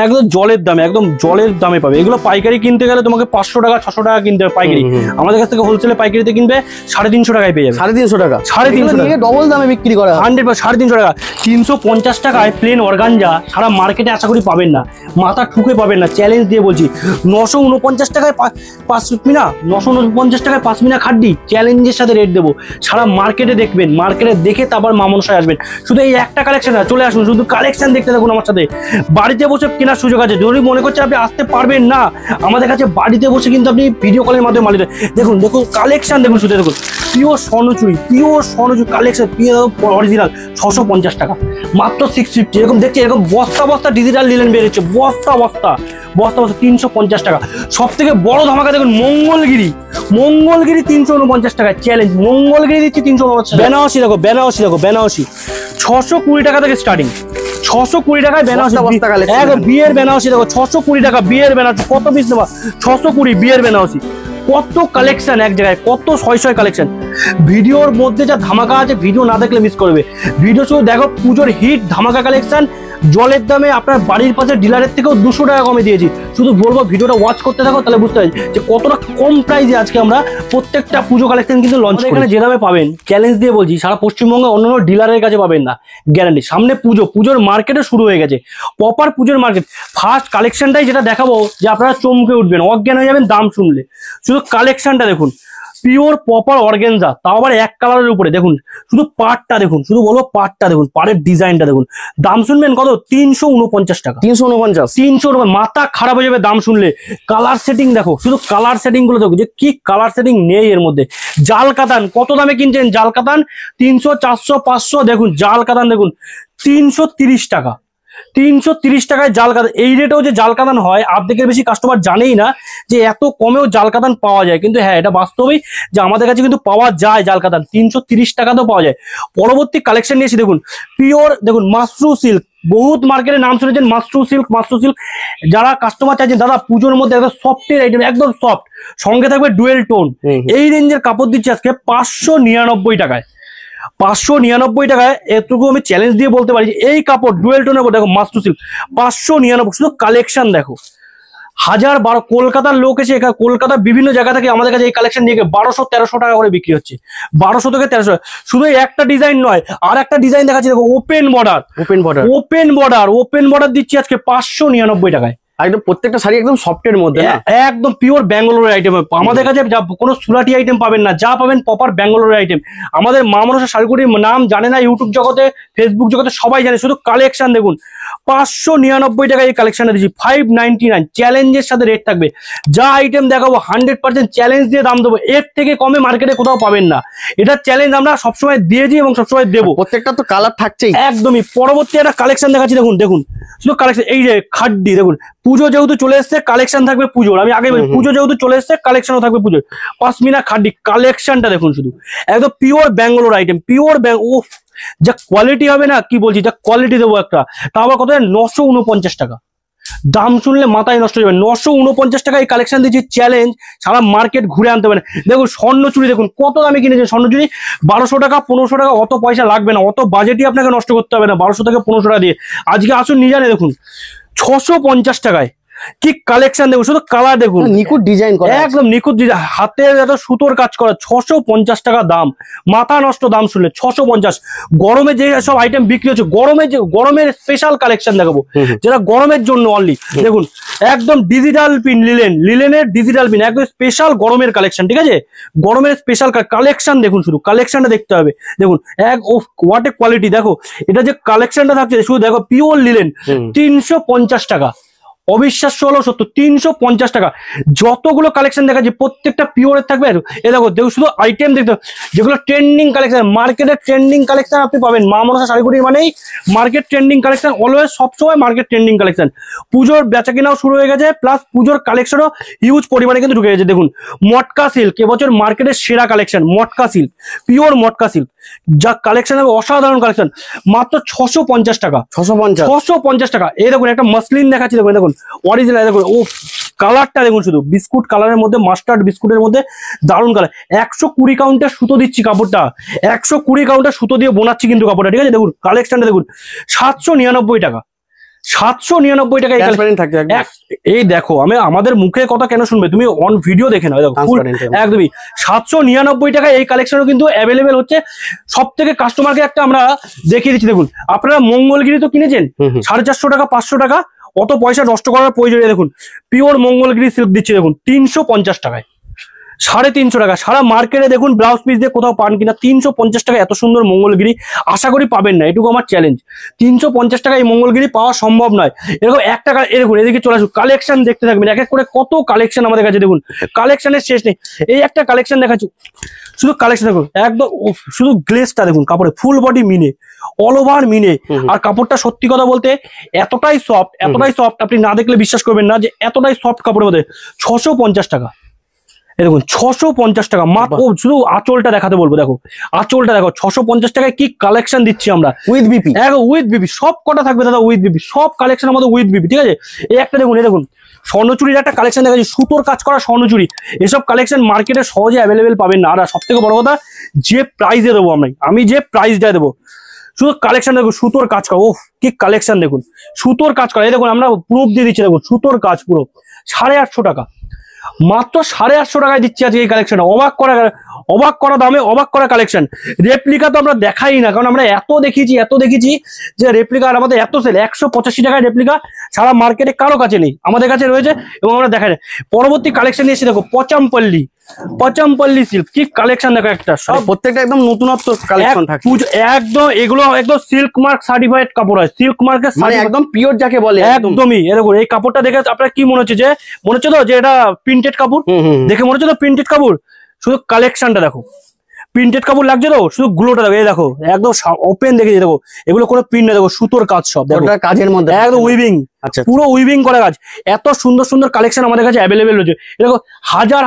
একদম জলের দামে পাবে। এগুলো পাইকারি কিনতে গেলে তোমাকে 500 টাকা 600 টাকা কিনতে হবে পাইকারি। আমাদের কাছ থেকে হোলসেলে পাইকারিতে কিনবে 350 টাকায় পেয়ে যাবে। 350 টাকা, 350 টাকা ডবল দামে বিক্রি করা 100 350 টাকা। 350 টাকায় প্লেন অর্গানজা সারা মার্কেটে আশা করি পাবেন না, মাথা ঠুকে পাবেন না, চ্যালেঞ্জ দিয়ে বলছি। 949 টাকায় 5 মিনা, 949 টাকায় 5 মিনা খাড্ডি চ্যালেঞ্জের সাথে রেট দেবো। সারা মার্কেটে দেখবেন, মার্কেটে দেখে তারপর মা মনসায় আসবেন। শুধু এই একটা কালেকশন না, চলে আসুন, শুধু কালেকশন দেখতে থাকুন আমার সাথে। বাড়িতে বসে কেনার সুযোগ আছে, যদি মনে করছেন আপনি আসতে পারবেন না আমাদের কাছে, বাড়িতে বসে কিন্তু আপনি ভিডিও কলের মাধ্যমে মালিক। দেখুন কালেকশন দেখুন, শুধু দেখুন পিওর স্বর্ণচুরি কালেকশন, অরিজিনাল 650 টাকা মাত্র 650। এরকম দেখছি, এরকম বস্তা ডিজিটাল লিলেন বেরোচ্ছে, বস্তা 350 টাকা। সব থেকে বড় ধামাকা দেখুন মঙ্গলগিরি 349 টাকা চ্যালেঞ্জ। মঙ্গলগিরি দিচ্ছি 349। বেনারসি 620 টাকা থেকে স্টার্টিং, 620 টাকায় বেনারসি। বিয়ের বেনারসি দেখো 620 টাকা, বিয়ের বেনারসি কত পিস নেবা, 620 বিয়ের বেনারসি। কত কালেকশন এক জায়গায়, কত শয় কালেকশন। ভিডিওর মধ্যে যা ধামাকা আছে, ভিডিও না দেখলে মিস করবে। ভিডিও শুধু দেখো, পুজোর হিট ধামাকা কালেকশন। জলের দামে আপনার বাড়ির পাশে ডিলারের থেকেও 200 টাকা কমে দিয়েছি। শুধু বলবো ভিডিওটা ওয়াচ করতে থাকো, তাহলে বুঝতে পারছি যে কতটা কম প্রাইসে আজকে আমরা প্রত্যেকটা পুজো কালেকশন কিন্তু লঞ্চ করি। এখানে যে দামে পাবেন চ্যালেঞ্জ দিয়ে বলছি, সারা পশ্চিমবঙ্গে অন্যান্য ডিলারের কাছে পাবেন না, গ্যারান্টি। সামনে পুজোর মার্কেটও শুরু হয়ে গেছে, প্রপার পুজোর মার্কেট। ফার্স্ট কালেকশনটাই যেটা দেখাবো যে আপনারা চমকে উঠবেন, অজ্ঞান হয়ে যাবেন দাম শুনলে। শুধু কালেকশনটা দেখুন, পিওর প্রপার অর্গানজা, তাও আবার এক কালারের উপরে। দেখুন শুধু পাড়টা দেখুন, শুধু বলবো পাড়টা দেখুন, পাড়ের ডিজাইনটা দেখুন। দাম শুনবেন কত, 349 টাকা। 349 মাথা খারাপ হয়ে যাবে দাম শুনলে। কালার সেটিং দেখো, শুধু কালার সেটিং গুলো দেখো, যে কি কালার সেটিং নেই এর মধ্যে। জাল কাতান কত দামে কিনছেন, জাল কাতান 300 400 500। দেখুন জাল কাতান দেখুন 330 টাকা, 330 টাকায় জাল কাতান। এই রেটেও যে জাল কাতান হয় অর্ধেকের বেশি কাস্টমার জানেই না যে এত কমেও জাল কাতান পাওয়া যায়। কিন্তু হ্যাঁ, এটা বাস্তবেই যে আমাদের কাছে কিন্তু পাওয়া যায় জাল কাতান, 330 টাকাতেও পাওয়া যায়। পরবর্তী কালেকশন নিয়েছি দেখুন, পিওর দেখুন মাশরু সিল্ক। বহুত মার্কেটে নাম শুনেছেন মাশরু সিল্ক। যারা কাস্টমার চাইছেন দাদা পুজোর মধ্যে একদম সফটের আইটেম, একদম সফট, সঙ্গে থাকবে ডুয়েল টোন, এই রেঞ্জের কাপড় দিচ্ছি আজকে 599 টাকায়। 599 টাকায় এতটুকু আমি চ্যালেঞ্জ দিয়ে বলতে পারি যে এই কাপড় ডুয়েল টোনের উপর দেখো মাশরু সিল্ক 599। শুধু কালেকশন দেখো, 1012 কলকাতার লোক এসে এখানে, কলকাতার বিভিন্ন জায়গা থেকে আমাদের কাছে এই কালেকশন নিয়ে 1200-1300 টাকা করে বিক্রি হচ্ছে, 1200 থেকে 1300। শুধু একটা ডিজাইন নয়, আর একটা ডিজাইন দেখাচ্ছি দেখো, ওপেন বর্ডার দিচ্ছি আজকে 599 টাকায়। একদম প্রত্যেকটা শাড়ি একদম সফটের মধ্যে, একদম পিওর ব্যাঙ্গালোরের আইটেম। আমাদের কাছে কোনো সুরাটি আইটেম পাবেন না, যা পাবেন প্রপার ব্যাঙ্গালোরের আইটেম। আমাদের মা মনসা শাড়িগুলির নাম জানে না ইউটিউব জগতে, ফেসবুক জগতে সবাই জানে। শুধু কালেকশন দেখুন, 599 টাকায় এই কালেকশনটা দিচ্ছি, 599 চ্যালেঞ্জের সাথে রেট থাকবে। যা আইটেম দেখাবো 100% চ্যালেঞ্জ দিয়ে দাম দেবো, এর থেকে কমে মার্কেটে কোথাও পাবেন না। এটা চ্যালেঞ্জ আমরা সবসময় দিয়েছি এবং সবসময় দেবো। প্রত্যেকটা তো কালার থাকছেই একদমই। পরবর্তী একটা কালেকশন দেখাচ্ছি দেখুন শুধু কালেকশন। এই যে খাড্ডি দেখুন, পুজো যেহেতু চলে এসছে কালেকশন থাকবে পুজোর। আমি আগে পুজো যেহেতু চলে এসছে কালেকশনও থাকবে পুজোর। পাশমিনা খাড্ডি কালেকশনটা দেখুন, শুধু একদম পিওর ব্যাঙ্গালোর আইটেম, পিওর ও যা কোয়ালিটি হবে না কি বলছি, যা কোয়ালিটি দেবো একটা। তা আবার কত, 949 টাকা। দাম শুনলে মাথায় নষ্ট হয়ে যাবে। 949 টাকা এই কালেকশন দিচ্ছি, চ্যালেঞ্জ। সারা মার্কেট ঘুরে আনতে পারে। দেখুন স্বর্ণচুরি দেখুন কত দামে কিনেছেন স্বর্ণচুরি, 1200 টাকা 1500 টাকা। অত পয়সা লাগবে না, অত বাজেটই আপনাকে নষ্ট করতে হবে না 1200 থেকে 1500 টাকা দিয়ে। আজকে আসুন নিয়ে জানে দেখুন 650 টাকায় কি কালেকশন দেখুন, শুধু কালার দেখুন, নিখুঁত ডিজাইন করা, একদম নিখুঁত ডিজাইন, হাতের এত সুতোর কাজ করা। 650 টাকা দাম, মাথা নষ্ট দাম শুনলে। 650। গরমে যে সব আইটেম বিক্রি হচ্ছে, গরমের স্পেশাল কালেকশন দেখাবো, যেটা গরমের জন্য অনলি। দেখুন একদম ডিজিটাল পিন, লিলেনের ডিজিটাল পিন, একদম স্পেশাল গরমের কালেকশন। ঠিক আছে, গরমের স্পেশাল কালেকশন দেখুন, শুধু কালেকশনটা দেখতে হবে। দেখুন হোয়াট এ কোয়ালিটি। দেখো এটা যে কালেকশনটা থাকছে, শুধু দেখো পিওর লিলেন, 350 টাকা। অবিশ্বাস্য হলো সত্য, 350 টাকা। যতগুলো কালেকশন দেখাচ্ছি প্রত্যেকটা পিওরের থাকবে। এ দেখো শুধু আইটেম দেখতে, যেগুলো ট্রেন্ডিং কালেকশন, মার্কেটের ট্রেন্ডিং কালেকশন আপনি পাবেন। মা মনসা শাড়িগুড়ি মানেই মার্কেট ট্রেন্ডিং কালেকশন, অলওয়েজ সবসময় মার্কেট ট্রেন্ডিং কালেকশন। পুজোর বেচা কেনাও শুরু হয়ে গেছে, প্লাস পুজোর কালেকশনও হিউজ পরিমাণে কিন্তু ঢুকে গেছে। দেখুন মটকা সিল্ক, এবছর মার্কেটের সেরা কালেকশন মটকা সিল্ক, পিওর মটকা সিল্ক। যা কালেকশন হবে অসাধারণ কালেকশন, মাত্র 650 টাকা। 650 টাকা। এই দেখুন একটা মাসলিন দেখাচ্ছি, দেখুন অরিজিনাল। দেখুন ও কালারটা দেখুন, শুধু বিস্কুট কালারের মধ্যে, মাস্টার্ড বিস্কুটের মধ্যে, দারুণ কালার। 120 কাউন্টার সুতো দিচ্ছি কাপড়টা, 120 কাউন্টার সুতো দিয়ে বোনাচ্ছি কিন্তু কাপড়টা। ঠিক আছে, দেখুন কালেকশনটা দেখুন, 799 টাকা। 799 টাকা এই Transparent থাকছে একদম। এই দেখো আমাদের মুখে কথা কেন শুনবে, তুমি অন ভিডিও দেখে নাও, দেখো Transparent একদম। একদমই 799 টাকা এই কালেকশনও কিন্তু অ্যাভেলেবেল হচ্ছে। সব থেকে কাস্টমারকে একটা আমরা দেখিয়ে দিচ্ছি, দেখুন আপনারা মঙ্গলগিরি তো কিনেছেন 450 টাকা 500 টাকা, অত পয়সা নষ্ট করার প্রয়োজন নেই। দেখুন পিওর মঙ্গলগিরি সিল্ক দিচ্ছে দেখুন 350 টাকায়, 350 টাকা। সারা মার্কেটে দেখুন ব্লাউজ পিস দিয়ে কোথাও পান কিনা 350 টাকা এত সুন্দর মঙ্গলগিরি আশা করি পাবেন না, এটুকু আমার চ্যালেঞ্জ। 350 টাকা এই মঙ্গলগিরি পাওয়া সম্ভব নয়। এরকম এক টাকা এরকম এদিকে চলে আসুন, কালেকশন দেখতে থাকবেন এক এক করে, কত কালেকশন আমাদের কাছে দেখুন, কালেকশনের শেষ নেই। এই একটা কালেকশন দেখাচ্ছি, শুধু কালেকশন দেখুন একদম শুধু গ্লেজটা দেখুন, কাপড়ে ফুল বডি মিনে, অল ওভার মিনে। আর কাপড়টা সত্যি কথা বলতে এতটাই সফট, এতটাই সফট, আপনি না দেখলে বিশ্বাস করবেন না যে এতটাই সফট কাপড়ের মধ্যে। 650 টাকা, এই দেখুন 650 টাকা মাত্র। শুধু আঁচলটা দেখাতে বলবো, দেখো আঁচলটা দেখো, 650 টাকায় কি কালেকশন দিচ্ছি আমরা উইথ বিপি, উইথ বিবি সব কটা থাকবে দাদা, উইথ বিবি সব কালেকশন আমাদের উইথ বিবি, ঠিক আছে। এই একটা দেখুন, এই দেখুন স্বর্ণচুরির একটা কালেকশন দেখাচ্ছি, সুতোর কাজ করা স্বর্ণচুরি। এসব কালেকশন মার্কেটে সহজে অ্যাভেলেবেল পাবেন না। আর সব থেকে বড় কথা, যে প্রাইসে দেবো আমি যে প্রাইসটা দেবো, শুধু কালেকশন দেখুন, সুতোর কাজ করা, ওহ কি কালেকশন দেখুন, সুতোর কাজ করা। এই দেখুন আমরা প্রুফ দিয়ে দিচ্ছি, দেখুন সুতোর কাজ পুরো 850 টাকা, মাত্র 850 টাকায় দিচ্ছি আজকে এই কালেকশন। অবাক করা দামে অবাক করা কালেকশন। রেপ্লিকা তো আমরা দেখাই না, কারণ আমরা এত দেখেছি যে রেপ্লিকা আমাদের এত সেল। 185 টাকায় রেপ্লিকা সারা মার্কেটে কারো কাছে নেই, আমাদের কাছে রয়েছে এবং আমরা দেখাই না। পরবর্তী কালেকশন নিয়ে এসে দেখো পচামপল্লী সিল্ক, কি কালেকশন দেখো একটা, সব প্রত্যেকটা একদম নতুনত্ব কালেকশন থাকে একদম। এগুলো একদম সিল্ক মার্ক সার্টিফাইড কাপড় হয়, সিল্ক মার্কের মানে একদম পিওর যাকে বলে। একদমই। এরকম এই কাপড়টা দেখে আপনার কি মনে হচ্ছে, মনে হচ্ছে তো যে এটা প্রিন্টেড কাপড়, দেখে মনে হচ্ছে তো প্রিন্টেড কাপড়। শুধু কালেকশনটা দেখো, প্রিন্টেড কাপড় লাগছে তো, শুধু গ্লোটা দেখো, এই দেখো একদম ওপেন দেখে দেখো, এগুলো কোনো প্রিন্ট নেই, দেখো সুতোর কাজ সব দেখো, কাজের মধ্যে একদম উইভিং, পুরো উইভিং করা কাজ। এত সুন্দর সুন্দর কালেকশন আমাদের কাছে অ্যাভেলেবেল রয়েছে। দেখো হাজার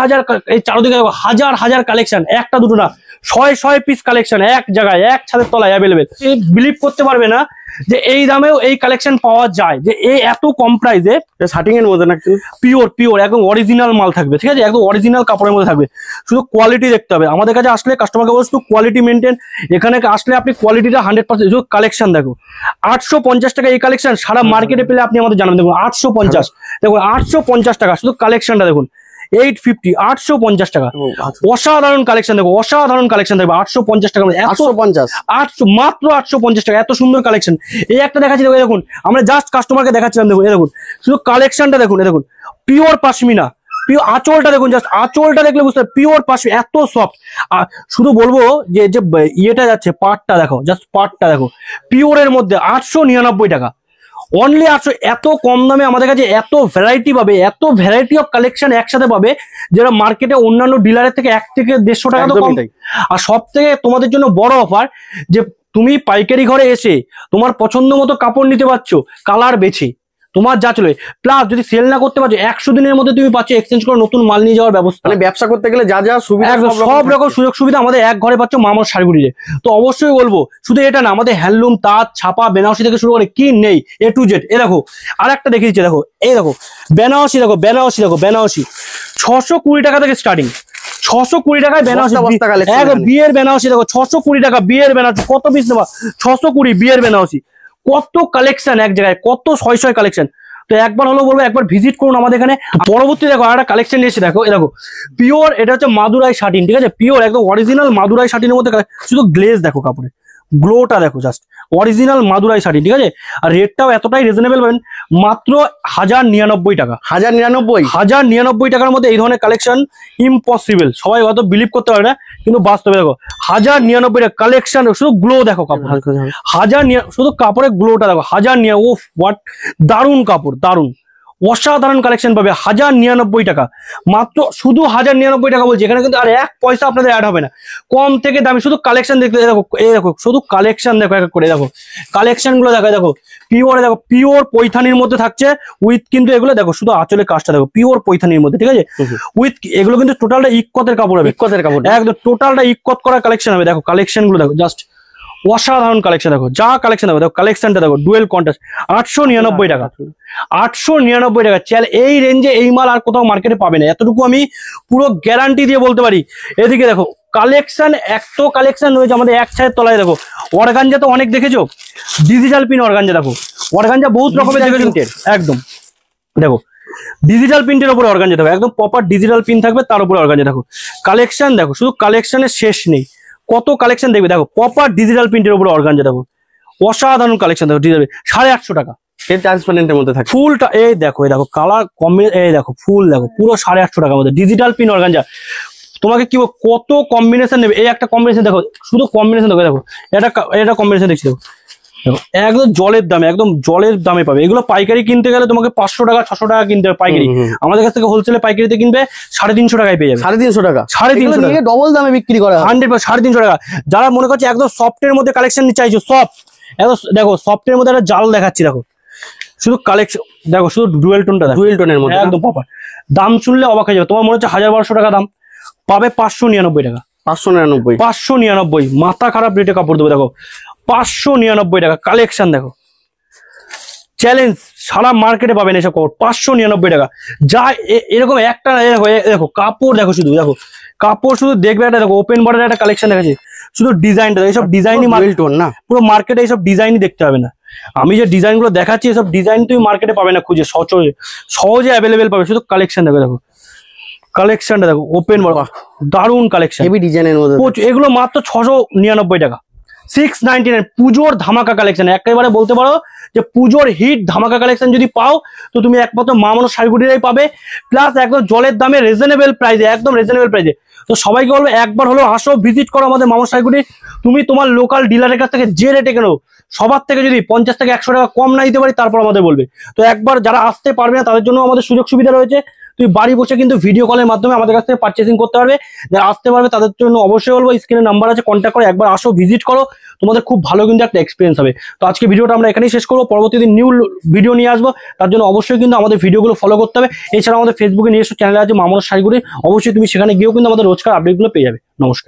এই চারদিকে দেখো হাজার কালেকশন, একটা দুটো না, 100 পিস কালেকশন এক জায়গায় এক ছাদের তলায় অ্যাভেলেবেল। বিলিভ করতে পারবে না যে এই দামেও এই কালেকশন পাওয়া যায়, যে এই এত কম প্রাইসে। শার্টিং এর মধ্যে না, পিওর একদম অরিজিনাল মাল থাকবে, ঠিক আছে, একদম অরিজিনাল কাপড়ের মধ্যে থাকবে। শুধু কোয়ালিটি দেখতে হবে, আমাদের কাছে আসলে কাস্টমারকে বলবো শুধু কোয়ালিটি মেনটেন। এখানে আসলে আপনি কোয়ালিটিটা 100%। শুধু কালেকশন দেখো 850 টাকা এই কালেকশন সারা মার্কেটে পেলে আপনি আমাদের জানাবেন। দেখুন 850, দেখুন 850 টাকা শুধু কালেকশনটা দেখুন, 850, 850 টাকা। অসাধারণ কালেকশন দেখো, অসাধারণ কালেকশন দেখো 850 টাকা, 850 মাত্র 850 টাকা, এত সুন্দর কালেকশন। এই একটা দেখাচ্ছি দেখো, দেখুন আমরা জাস্ট কাস্টমারকে দেখাচ্ছিলাম, দেখুন এই দেখুন শুধু কালেকশনটা দেখুন, এই দেখুন পিওর পাশমিনা, পিওর আঁচলটা দেখুন, জাস্ট আঁচলটা দেখলে বুঝতে পিওর পাশমিনা, এত সফট। আর শুধু বলবো যে ইয়েটা যাচ্ছে পাটটা দেখো, জাস্ট পাটটা দেখো পিওরের মধ্যে 899 টাকা, অনলি 800। এত কম দামে আমাদের কাছে এত ভ্যারাইটি পাবে, এত ভ্যারাইটি অফ কালেকশন একসাথে পাবে, যেটা মার্কেটে অন্যান্য ডিলারের থেকে 1 থেকে 150 টাকা তো কম। আর সব থেকে তোমাদের জন্য বড় অফার, যে তুমি পাইকারি ঘরে এসে তোমার পছন্দ মতো কাপড় নিতে পারছো কালার বেছে, তোমার যা চলে। প্লাস যদি সেল না করতে পারছো 100 দিনের মধ্যে তুমি পাচ্ছ এক্সচেঞ্জ করে নতুন মাল নিয়ে যাওয়ার ব্যবস্থা। মানে ব্যবসা করতে গেলে যা যা সুবিধা, সব রকম সুযোগ সুবিধা আমাদের এক ঘরে পাচ্ছ মামর শাড়িগুড়িতে। তো অবশ্যই বলবো, শুধু এটা না, আমাদের হ্যান্ডলুম, তাঁত, ছাপা, বেনারসি থেকে শুরু করে কি নেই A to Z। এ দেখো আর একটা দেখিয়ে দিচ্ছে, দেখো এই দেখো বেনারসি, দেখো বেনারসি 620 টাকা থেকে স্টার্টিং, 620 টাকায় বেনারসি। বিয়ের বেনারসি দেখো 620 টাকা, বিয়ের বেনারসি কত পিস নেবা, 620 বিয়ের বেনারসি। কত কালেকশন এক জায়গায়, কত শয় কালেকশন। তো একবার হলো বলবো, একবার ভিজিট করুন আমাদের এখানে। পরবর্তী দেখো আর একটা কালেকশন নিয়ে এসে দেখো, এই দেখো পিওর, এটা হচ্ছে মাদুরাই শাটিন, ঠিক আছে, পিওর একদম অরিজিনাল মাদুরাই শাটিনের মধ্যে। শুধু গ্লেজ দেখো, কাপড়ে গ্লোটা দেখো, জাস্ট অরিজিনাল মাদুরাই শাড়ি, ঠিক আছে। আর রেটটাও এতটাই রিজনেবল পাবেন, মাত্র 1099 টাকা। 1099 টাকার মধ্যে এই ধরনের কালেকশন ইম্পসিবল, সবাই হয়তো বিলিভ করতে পারে না, কিন্তু বাস্তবে দেখো 1099 টাকা কালেকশন। শুধু গ্লো দেখো কাপড়, শুধু কাপড়ের গ্লোটা দেখো, 1000। ওফ হোয়াট দারুণ কাপড়, দারুণ অসাধারণ কালেকশন পাবে 1099 টাকা মাত্র, শুধু 1099 টাকা বলছি। এখানে কিন্তু আর 1 পয়সা আপনাদের অ্যাড হবে না, কম থেকে দামি। শুধু কালেকশন দেখতে দেখো, এই দেখো শুধু কালেকশন দেখো, এক এক করে দেখো কালেকশন গুলো দেখো, দেখো পিওর, দেখো পিওর পৈথানির মধ্যে থাকছে উইথ, কিন্তু এগুলো দেখো শুধু আঁচলের কাজটা দেখো পিওর পৈথানির মধ্যে, ঠিক আছে, উইথ এগুলো কিন্তু টোটালটা ইক্কতের কাপড় হবে, ইক্কতের কাপড় একদম টোটালটা ইক্কত করা কালেকশন হবে। দেখো কালেকশন গুলো দেখো, জাস্ট অসাধারণ কালেকশন দেখো, যা কালেকশন দেখো, দেখো কালেকশনটা দেখো, ডুয়েল কন্ট্রাস্ট 899 টাকা, 899 টাকা। চ্যাল এই রেঞ্জে এই মাল আর কোথাও মার্কেটে পাবে না, এতটুকু আমি পুরো গ্যারান্টি দিয়ে বলতে পারি। এদিকে দেখো কালেকশন, এত কালেকশন রয়েছে আমাদের এক ছাদের তলায়। দেখো অর্গানজা তো অনেক দেখেছো, ডিজিটাল পিন অর্গানজা দেখো, অর্গানজা বহুত রকমের Digital দেখেছেন printed। একদম দেখো ডিজিটাল প্রিন্টের উপরে অর্গানজা দেখো একদম প্রপার ডিজিটাল প্রিন্ট থাকবে তার উপরে অর্গানজা দেখো কালেকশন দেখো শুধু কালেকশনের শেষ নেই কত কালেকশন দেখবে দেখো প্রপার ডিজিটাল প্রিন্টের উপরে অর্গানজা দেখো অসাধারণ কালেকশন দেখো ডিজিটাল 850 টাকা এর ট্রান্সপারেন্টের মধ্যে থাকে ফুলটা এই দেখো কালার কমে এই দেখো ফুল দেখো পুরো 850 টাকার মধ্যে ডিজিটাল প্রিন্ট অর্গানজা তোমাকে কি কত কম্বিনেশন নেবে এই একটা কম্বিনেশন দেখো শুধু কম্বিনেশন দেখো দেখো এটা কম্বিনেশন দেখছি দেখো দেখো একদম জলের দামে পাবে এগুলো পাইকারি কিনতে গেলে তোমাকে 500 টাকা 600 টাকা কিনতে হবে পাইকারি আমাদের কাছ থেকে হোলসেলে পাইকারিতে কিনবে 350 টাকায় পেয়ে যাবে 350 টাকা 350 টাকা ডবল দামে বিক্রি করা হয় 100 350 টাকা যারা মনে করছে একদম সফটের মধ্যে কালেকশন চাইছো সফট একদম দেখো সফটের মধ্যে একটা জাল দেখাচ্ছি দেখো শুধু কালেকশন দেখো শুধু ডুয়েল টোনটা দেখো ডুয়েল টোনের মধ্যে একদম প্রপার দাম শুনলে অবাক হয়ে যাবে তোমার মনে হচ্ছে 1200 টাকা দাম পাবে 599 টাকা 599 599 মাথা খারাপ রেটে কাপড় দেবে দেখো 599 টাকা কালেকশন দেখো চ্যালেঞ্জ সারা মার্কেটে পাবেন এসব কাপড় 599 টাকা যা এরকম একটা দেখো দেখো কাপড় দেখো শুধু দেখো কাপড় শুধু দেখবে একটা দেখো ওপেন বর্ডারের একটা কালেকশন দেখাচ্ছি শুধু ডিজাইনটা এইসব ডিজাইনই ডুয়েল টোন না পুরো মার্কেটে এইসব ডিজাইনই দেখতে হবে না আমি যে ডিজাইন গুলো দেখাচ্ছি এসব ডিজাইন তুমি মার্কেটে পাবে না খুঁজে সহজে অ্যাভেলেবেল পাবে শুধু কালেকশন দেখো দেখো কালেকশনটা দেখো ওপেন দারুন কালেকশন হেভি ডিজাইনের মধ্যে এগুলো মাত্র 699 টাকা 699 পুজোর ধামাকা কালেকশন একেবারে বলতে পারো যে পুজোর হিট ধামাকা কালেকশন যদি পাও তো তুমি একমাত্র মা মনস শাড়িগুটিরাই পাবে প্লাস একদম জলের দামে রিজনেবল প্রাইসে একদম রিজনেবল প্রাইসে তো সবাইকে বলবো একবার হলো আসো ভিজিট করো আমাদের মা মনস শাড়িগুটি তুমি তোমার লোকাল ডিলারের কাছ থেকে যে রেটে কেনো সবার থেকে যদি 50 থেকে 100 টাকা কম না দিতে পারি তারপর আমাদের বলবে তো একবার যারা আসতে পারবে না তাদের জন্য আমাদের সুযোগ সুবিধা রয়েছে তুমি বাড়ি বসে কিন্তু ভিডিও কলের মাধ্যমে আমাদের কাছ থেকে পারচেসিং করতে পারবে যারা আসতে পারবে তাদের জন্য অবশ্যই বলবো স্ক্রিনে নাম্বার আছে কন্ট্যাক্ট করে একবার আসো ভিজিট করো তোমাদের খুব ভালো কিন্তু একটা এক্সপিরিয়েন্স হবে তো আজকে ভিডিওটা আমরা এখানেই শেষ করবো পরবর্তী দিন নিউ ভিডিও নিয়ে আসবো তার জন্য অবশ্যই কিন্তু আমাদের ভিডিওগুলো ফলো করতে হবে এছাড়া আমাদের ফেসবুকে নিজস্ব চ্যানেল আছে মা মনস শাড়িগুটি অবশ্যই তুমি সেখানে গিয়েও কিন্তু আমাদের রোজকার আপডেটগুলো পেয়ে যাবে নমস্কার।